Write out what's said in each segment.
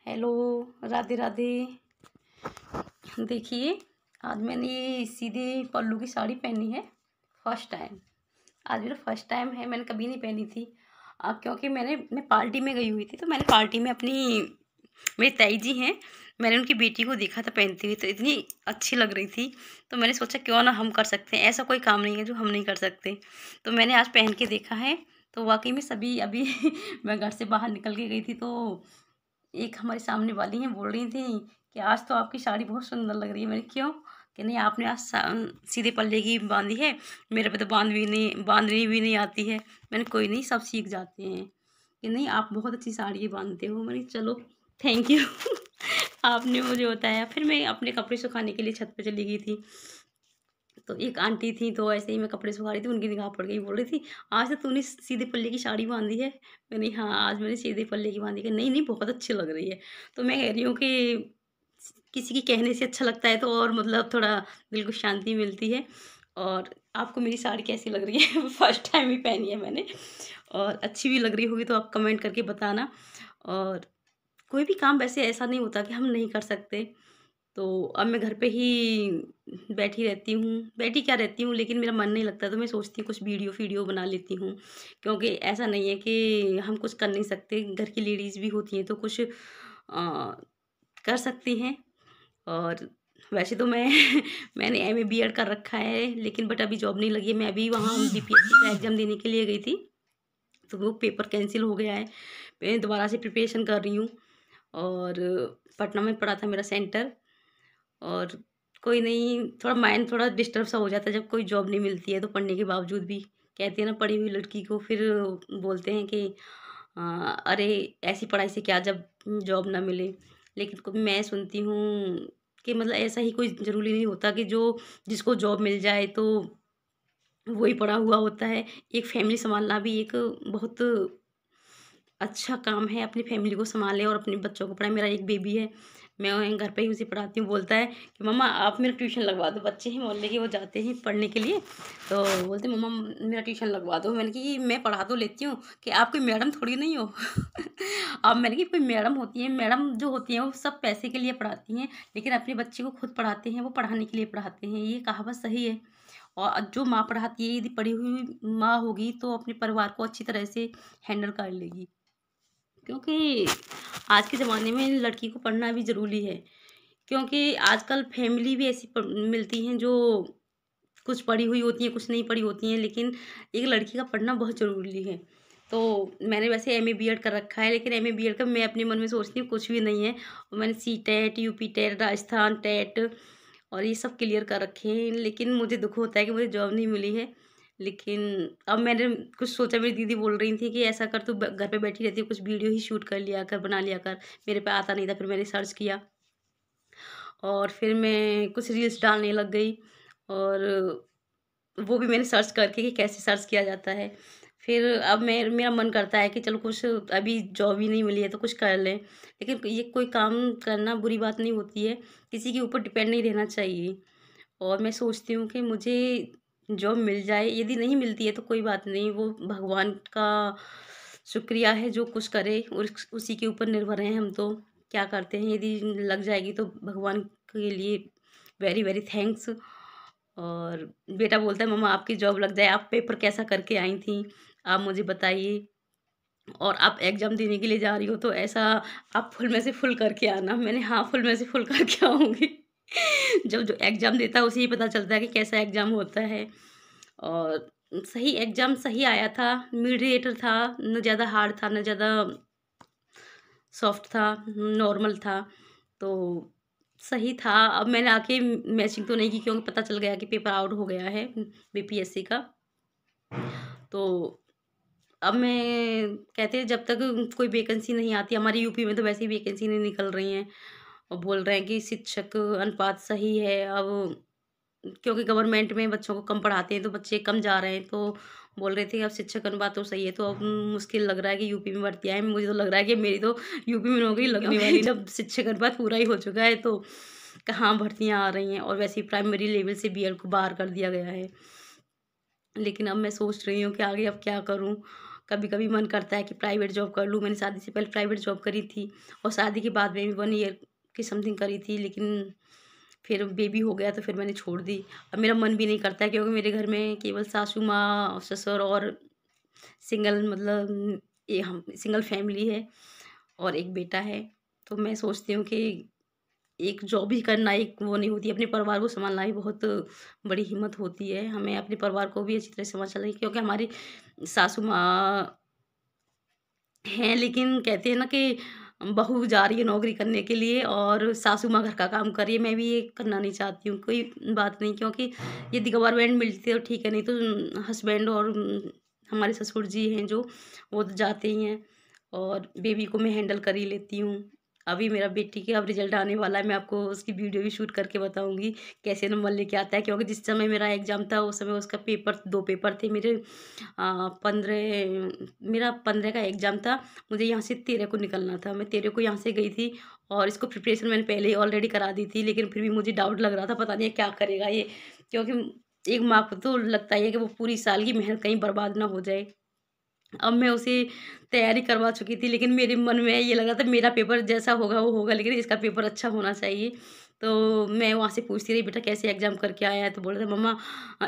Hello, Radhe Radhe. देखिए, आज मैंने ये सीधे पल्लू की साड़ी पहनी है फर्स्ट टाइम। आज मेरा फर्स्ट टाइम है, मैंने कभी नहीं पहनी थी। क्योंकि मैं पार्टी में गई हुई थी, तो मैंने पार्टी में मेरी ताई जी हैं, मैंने उनकी बेटी को देखा था पहनती हुई, तो इतनी अच्छी लग रही थी। तो मैंने सोचा क्यों ना हम कर सकते हैं, ऐसा कोई काम नहीं है जो हम नहीं कर सकते। तो मैंने आज पहन के देखा है, तो वाकई में सभी अभी मैं घर से बाहर निकल के गई थी, तो एक हमारे सामने वाली हैं बोल रही थी कि आज तो आपकी साड़ी बहुत सुंदर लग रही है। मैंने क्यों, कि नहीं आपने आज सीधे पल्ले की बांधी है, मेरे पे तो बांधनी भी नहीं आती है। मैंने कोई नहीं, सब सीख जाते हैं। कि नहीं आप बहुत अच्छी साड़ी बांधते हो। मैंने चलो थैंक यू आपने मुझे बताया। फिर मैं अपने कपड़े सुखाने के लिए छत पे चली गई थी, तो एक आंटी थी, तो ऐसे ही मैं कपड़े सुखा रही थी, उनकी निगाह पड़ गई। बोल रही थी आज तो तूने सीधे पल्ले की साड़ी बांधी है। मैंने हाँ, आज मैंने सीधे पल्ले की बांधी है। नहीं नहीं, बहुत अच्छी लग रही है। तो मैं कह रही हूँ कि किसी के कहने से अच्छा लगता है, तो और मतलब थोड़ा दिल को शांति मिलती है। और आपको मेरी साड़ी कैसी लग रही है फर्स्ट टाइम ही पहनी है मैंने, और अच्छी भी लग रही होगी तो आप कमेंट करके बताना। और कोई भी काम वैसे ऐसा नहीं होता कि हम नहीं कर सकते। तो अब मैं घर पे ही बैठी रहती हूँ, बैठी क्या रहती हूँ, लेकिन मेरा मन नहीं लगता, तो मैं सोचती हूँ कुछ वीडियो बना लेती हूँ। क्योंकि ऐसा नहीं है कि हम कुछ कर नहीं सकते, घर की लेडीज़ भी होती हैं तो कुछ कर सकती हैं। और वैसे तो मैं मैंने एमए बीएड कर रखा है, लेकिन बट अभी जॉब नहीं लगी है। मैं अभी वहाँ बीपीएससी का एग्ज़ाम देने के लिए गई थी, तो वो पेपर कैंसिल हो गया है। मैं दोबारा से प्रिपरेशन कर रही हूँ। और पटना में पड़ा था मेरा सेंटर। और कोई नहीं, थोड़ा माइंड थोड़ा डिस्टर्ब सा हो जाता है जब कोई जॉब नहीं मिलती है, तो पढ़ने के बावजूद भी कहते हैं ना, पढ़ी हुई लड़की को फिर बोलते हैं कि अरे ऐसी पढ़ाई से क्या जब जॉब ना मिले। लेकिन मैं सुनती हूँ कि मतलब ऐसा ही कोई ज़रूरी नहीं होता कि जो जिसको जॉब मिल जाए तो वही पढ़ा हुआ होता है। एक फैमिली सँभालना भी एक बहुत अच्छा काम है। अपनी फैमिली को सँभालें और अपने बच्चों को पढ़ाएँ। मेरा एक बेबी है, मैं वहीं घर पे ही उसे पढ़ाती हूँ। बोलता है कि मम्मा आप मेरा ट्यूशन लगवा दो। बच्चे हैं मोहल्ले के, वो जाते हैं पढ़ने के लिए, तो बोलते हैं मम्मा मेरा ट्यूशन लगवा दो। मैंने कहा कि मैं पढ़ा तो लेती हूँ, कि आप कोई मैडम थोड़ी नहीं हो अब मैंने कहा कोई मैडम होती है, मैडम जो होती हैं वो सब पैसे के लिए पढ़ाती हैं, लेकिन अपने बच्चे को खुद पढ़ाते हैं, वो पढ़ाने के लिए पढ़ाते हैं। ये कहावत सही है। और जो माँ पढ़ाती है, यदि पढ़ी हुई माँ होगी तो अपने परिवार को अच्छी तरह से हैंडल कर लेगी। क्योंकि आज के ज़माने में लड़की को पढ़ना भी ज़रूरी है। क्योंकि आजकल फैमिली भी ऐसी मिलती हैं जो कुछ पढ़ी हुई होती हैं, कुछ नहीं पढ़ी होती हैं, लेकिन एक लड़की का पढ़ना बहुत ज़रूरी है। तो मैंने वैसे एमए बीएड कर रखा है, लेकिन एमए बीएड का मैं अपने मन में सोचती हूँ कुछ भी नहीं है। और मैंने CTET, UP TET, Rajasthan TET और ये सब क्लियर कर रखे हैं, लेकिन मुझे दुःख होता है कि मुझे जॉब नहीं मिली है। लेकिन अब मैंने कुछ सोचा, मेरी दीदी बोल रही थी कि ऐसा कर, तू घर पे बैठी रहती है, कुछ वीडियो ही शूट कर लिया कर, बना लिया कर। मेरे पे आता नहीं था, फिर मैंने सर्च किया और फिर मैं कुछ रील्स डालने लग गई। और वो भी मैंने सर्च करके कि कैसे सर्च किया जाता है। फिर अब मेरा मन करता है कि चलो कुछ, अभी जॉब ही नहीं मिली है तो कुछ कर लें। लेकिन ये कोई काम करना बुरी बात नहीं होती है, किसी के ऊपर डिपेंड नहीं रहना चाहिए। और मैं सोचती हूँ कि मुझे जॉब मिल जाए, यदि नहीं मिलती है तो कोई बात नहीं, वो भगवान का शुक्रिया है जो कुछ करे, और उसी के ऊपर निर्भर हैं हम तो। क्या करते हैं, यदि लग जाएगी तो भगवान के लिए वेरी वेरी थैंक्स। और बेटा बोलता है मम्मा आपकी जॉब लग जाए, आप पेपर कैसा करके आई थी, आप मुझे बताइए। और आप एग्ज़ाम देने के लिए जा रही हो तो ऐसा आप फुल में से फुल करके आना। मैंने हाँ, फुल में से फुल करके आऊँगी जब जो एग्ज़ाम देता है उसे ही पता चलता है कि कैसा एग्ज़ाम होता है। और सही एग्ज़ाम सही आया था, मीडिएटर था, ना ज़्यादा हार्ड था, ना ज़्यादा सॉफ्ट था, नॉर्मल था। तो सही था। अब मैंने आके मैचिंग तो नहीं की, क्योंकि पता चल गया कि पेपर आउट हो गया है बीपीएससी का। तो अब मैं कहते हैं जब तक कोई वैकेंसी नहीं आती, हमारी यूपी में तो वैसे ही वैकेंसी नहीं निकल रही हैं, और बोल रहे हैं कि शिक्षक अनुपात सही है अब, क्योंकि गवर्नमेंट में बच्चों को कम पढ़ाते हैं तो बच्चे कम जा रहे हैं, तो बोल रहे थे कि अब शिक्षक अनुपात तो सही है, तो अब मुश्किल लग रहा है कि यूपी में भर्ती आए। मुझे तो लग रहा है कि मेरी तो यूपी में नौकरी लगने वाली जब शिक्षक अनुपात पूरा ही हो चुका है, तो कहाँ भर्तियाँ आ रही हैं। और वैसे ही प्राइमरी लेवल से बीएड को बाहर कर दिया गया है। लेकिन अब मैं सोच रही हूँ कि आगे अब क्या करूँ? कभी कभी मन करता है कि प्राइवेट जॉब कर लूँ। मैंने शादी से पहले प्राइवेट जॉब करी थी और शादी के बाद में भी 1 ईयर की समथिंग करी थी, लेकिन फिर बेबी हो गया तो फिर मैंने छोड़ दी। अब मेरा मन भी नहीं करता है क्योंकि मेरे घर में केवल सासू माँ, ससुर और सिंगल मतलब ये हम सिंगल फैमिली है और एक बेटा है। तो मैं सोचती हूँ कि एक जॉब ही करना एक वो नहीं होती, अपने परिवार को सँभालना भी बहुत बड़ी हिम्मत होती है। हमें अपने परिवार को भी अच्छी तरह से सँभालना चाहिए क्योंकि हमारी सासू माँ हैं, लेकिन कहते हैं ना कि बहू जा रही है नौकरी करने के लिए और सासू माँ घर का काम कर रही है। मैं भी ये करना नहीं चाहती हूँ, कोई बात नहीं, क्योंकि यदि गवर्नमेंट मिलती है तो ठीक है, नहीं तो हस्बैंड और हमारे ससुर जी हैं जो, वो तो जाते ही हैं और बेबी को मैं हैंडल कर ही लेती हूँ। अभी मेरा बेटी के अब रिजल्ट आने वाला है, मैं आपको उसकी वीडियो भी शूट करके बताऊँगी कैसे नंबर लेके आता है, क्योंकि जिस समय मेरा एग्ज़ाम था उस समय उसका पेपर 2 पेपर थे मेरे। 15 का एग्ज़ाम था, मुझे यहाँ से 13 को निकलना था। मैं 13 को यहाँ से गई थी और इसको प्रिपरेशन मैंने पहले ही ऑलरेडी करा दी थी, लेकिन फिर भी मुझे डाउट लग रहा था, पता नहीं है क्या करेगा ये, क्योंकि एक माँ को तो लगता ही है कि वो पूरी साल की मेहनत कहीं बर्बाद ना हो जाए। अब मैं उसे तैयारी करवा चुकी थी, लेकिन मेरे मन में ये लग रहा था मेरा पेपर जैसा होगा वो होगा, लेकिन इसका पेपर अच्छा होना चाहिए। तो मैं वहाँ से पूछती रही, बेटा कैसे एग्ज़ाम करके आया है? तो बोल रहे थे, मम्मा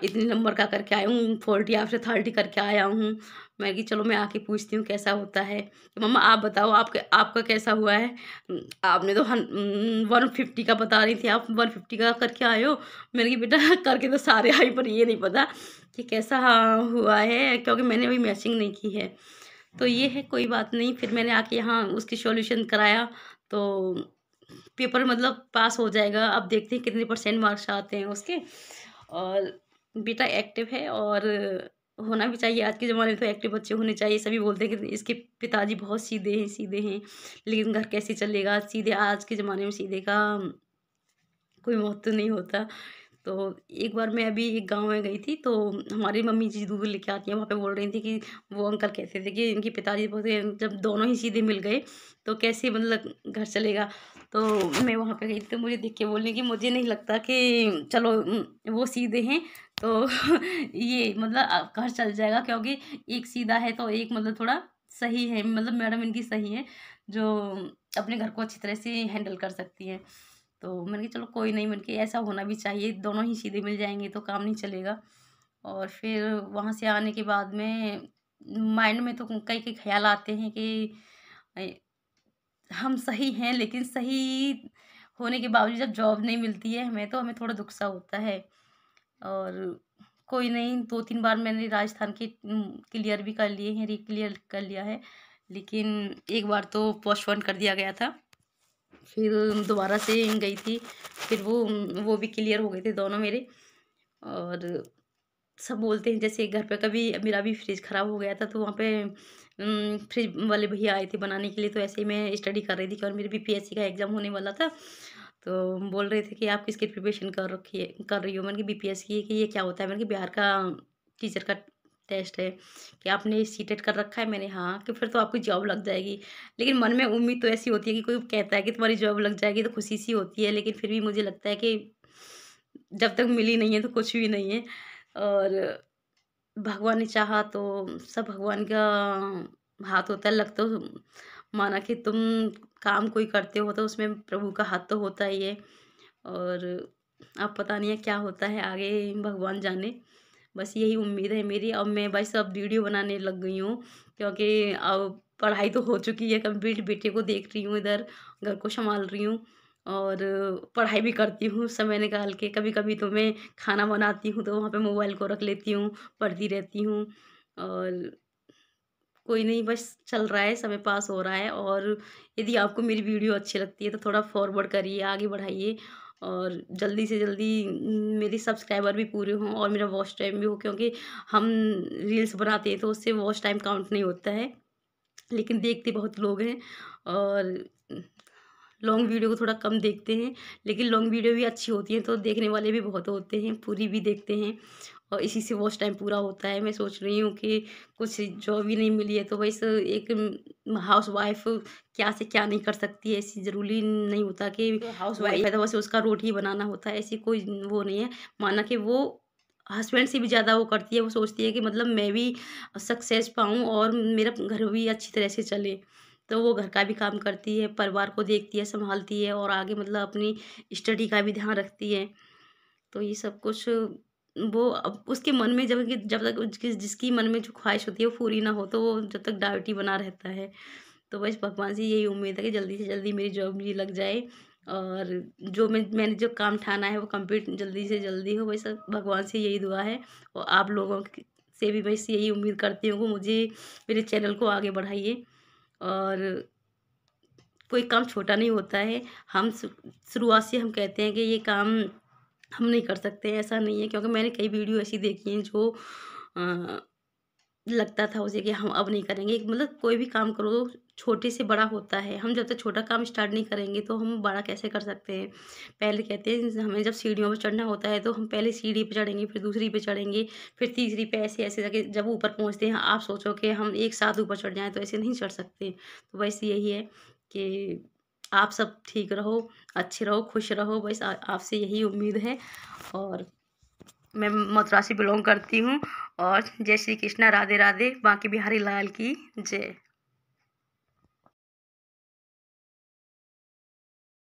इतने नंबर का करके आया हूँ, 40 आउट ऑफ 30 करके आया हूँ। मैं कि चलो मैं आके पूछती हूँ कैसा होता है। तो मम्मा आप बताओ आपका कैसा हुआ है? आपने तो 150 का बता रही थी, आप 150 का करके आए हो। मैंने कहा बेटा करके तो सारे आई, पर ये नहीं पता कि कैसा हुआ है, क्योंकि मैंने अभी मैचिंग नहीं की है। तो ये है, कोई बात नहीं। फिर मैंने आके यहाँ उसकी सॉल्यूशन कराया तो पेपर मतलब पास हो जाएगा। अब देखते हैं कितने % मार्क्स आते हैं उसके। और बेटा एक्टिव है और होना भी चाहिए, आज के ज़माने में तो एक्टिव बच्चे होने चाहिए। सभी बोलते हैं कि इसके पिताजी बहुत सीधे हैं, लेकिन घर कैसे चलेगा? सीधे आज के ज़माने में सीधे का कोई महत्व नहीं होता। तो एक बार मैं अभी एक गाँव में गई थी, तो हमारी मम्मी जी दूध लेके आती हैं, वहाँ पे बोल रही थी कि वो अंकल कहते थे कि इनके पिताजी बोलते जब दोनों ही सीधे मिल गए तो कैसे मतलब घर चलेगा। तो मैं वहाँ पे गई तो मुझे देख के बोलने की मुझे नहीं लगता कि चलो वो सीधे हैं तो ये मतलब घर चल जाएगा, क्योंकि एक सीधा है तो एक मतलब थोड़ा सही है, मतलब मैडम इनकी सही है जो अपने घर को अच्छी तरह से हैंडल कर सकती हैं। तो मैंने कहा चलो कोई नहीं, मैंने कहा ऐसा होना भी चाहिए, दोनों ही सीधे मिल जाएँगे तो काम नहीं चलेगा। और फिर वहाँ से आने के बाद में माइंड में तो कई ख़्याल आते हैं कि अ, हम सही हैं, लेकिन सही होने के बावजूद जब जॉब नहीं मिलती है हमें, तो हमें थोड़ा दुःख सा होता है। और कोई नहीं, 2-3 बार मैंने राजस्थान के क्लियर भी कर लिए हैं, री-क्लियर कर लिया है, लेकिन एक बार तो पोस्टपोन कर दिया गया था। फिर दोबारा से गई थी, फिर वो भी क्लियर हो गए थे दोनों मेरे। और सब बोलते हैं, जैसे घर पे कभी मेरा भी फ्रिज ख़राब हो गया था, तो वहाँ पे फ्रिज वाले भैया आए थे बनाने के लिए, तो ऐसे ही मैं स्टडी कर रही थी और मेरे बीपीएससी का एग्ज़ाम होने वाला था। तो बोल रहे थे कि आप किसकी प्रिपरेशन कर रही हो? मैंने कहा बीपीएससी की। कि ये क्या होता है? मैंने कहा बिहार का टीचर का टेस्ट है। कि आपने सीटेट कर रखा है? मैंने हाँ। कि फिर तो आपकी जॉब लग जाएगी। लेकिन मन में उम्मीद तो ऐसी होती है कि कोई कहता है कि तुम्हारी जॉब लग जाएगी तो खुशी सी होती है, लेकिन फिर भी मुझे लगता है कि जब तक मिली नहीं है तो कुछ भी नहीं है। और भगवान ने चाहा तो सब भगवान का हाथ होता है। लग तो माना कि तुम काम कोई करते हो तो उसमें प्रभु का हाथ तो होता ही है। और अब पता नहीं है क्या होता है आगे, भगवान जाने। बस यही उम्मीद है मेरी। अब मैं बस अब वीडियो बनाने लग गई हूँ, क्योंकि अब पढ़ाई तो हो चुकी है कंप्लीट, बेटे को देख रही हूँ, इधर घर को संभाल रही हूँ और पढ़ाई भी करती हूँ समय निकाल के। कभी-कभी तो मैं खाना बनाती हूँ तो वहाँ पे मोबाइल को रख लेती हूँ, पढ़ती रहती हूँ। और कोई नहीं, बस चल रहा है, समय पास हो रहा है। और यदि आपको मेरी वीडियो अच्छी लगती है तो थोड़ा फॉरवर्ड करिए, आगे बढ़ाइए और जल्दी से जल्दी मेरे सब्सक्राइबर भी पूरे हों और मेरा वॉच टाइम भी हो, क्योंकि हम रील्स बनाते हैं तो उससे वॉच टाइम काउंट नहीं होता है, लेकिन देखते बहुत लोग हैं। और लॉन्ग वीडियो को थोड़ा कम देखते हैं, लेकिन लॉन्ग वीडियो भी अच्छी होती हैं तो देखने वाले भी बहुत होते हैं, पूरी भी देखते हैं और इसी से वॉच टाइम पूरा होता है। मैं सोच रही हूँ कि कुछ जॉब ही नहीं मिली है तो बस एक हाउसवाइफ क्या से क्या नहीं कर सकती है, ऐसी ज़रूरी नहीं होता कि हाउसवाइफ है तो बस उसका रोटी ही बनाना होता है, ऐसी कोई वो नहीं है। माना कि वो हस्बैंड से भी ज़्यादा वो करती है। वो सोचती है कि मतलब मैं भी सक्सेस पाऊँ और मेरा घर भी अच्छी तरह से चले। तो वो घर का भी काम करती है, परिवार को देखती है, सँभालती है और आगे मतलब अपनी स्टडी का भी ध्यान रखती है। तो ये सब कुछ वो अब उसके मन में जब तक उसकी जिसकी मन में जो ख़्वाहिश होती है वो पूरी ना हो, तो वो जब तक डाउट ही बना रहता है। तो बस भगवान से यही उम्मीद है कि जल्दी से जल्दी मेरी जॉब भी लग जाए और जो मैंने जो काम ठाना है वो कंप्लीट जल्दी से जल्दी हो। बस भगवान से यही दुआ है और आप लोगों से भी बस यही उम्मीद करती हूँ कि मुझे मेरे चैनल को आगे बढ़ाइए। और कोई काम छोटा नहीं होता है। हम शुरुआत से हम कहते हैं कि ये काम हम नहीं कर सकते, ऐसा नहीं है, क्योंकि मैंने कई वीडियो ऐसी देखी हैं जो अ, लगता था उसे कि हम अब नहीं करेंगे। मतलब कोई भी काम करो छोटे से बड़ा होता है। हम जब तक छोटा काम स्टार्ट नहीं करेंगे तो हम बड़ा कैसे कर सकते हैं। पहले कहते हैं हमें जब सीढ़ियों पे चढ़ना होता है तो हम पहले सीढ़ी पे चढ़ेंगे, फिर दूसरी पे चढ़ेंगे, फिर तीसरी पे, ऐसे ऐसे करके जब ऊपर पहुँचते हैं आप सोचो कि हम एक साथ ऊपर चढ़ जाएँ तो ऐसे नहीं चढ़ सकते। तो बस यही है कि आप सब ठीक रहो, अच्छे रहो, खुश रहो, बस आपसे यही उम्मीद है। और मैं मथुरा से बिलॉन्ग करती हूँ। और जय श्री कृष्णा, राधे राधे, बांके बिहारी लाल की जय।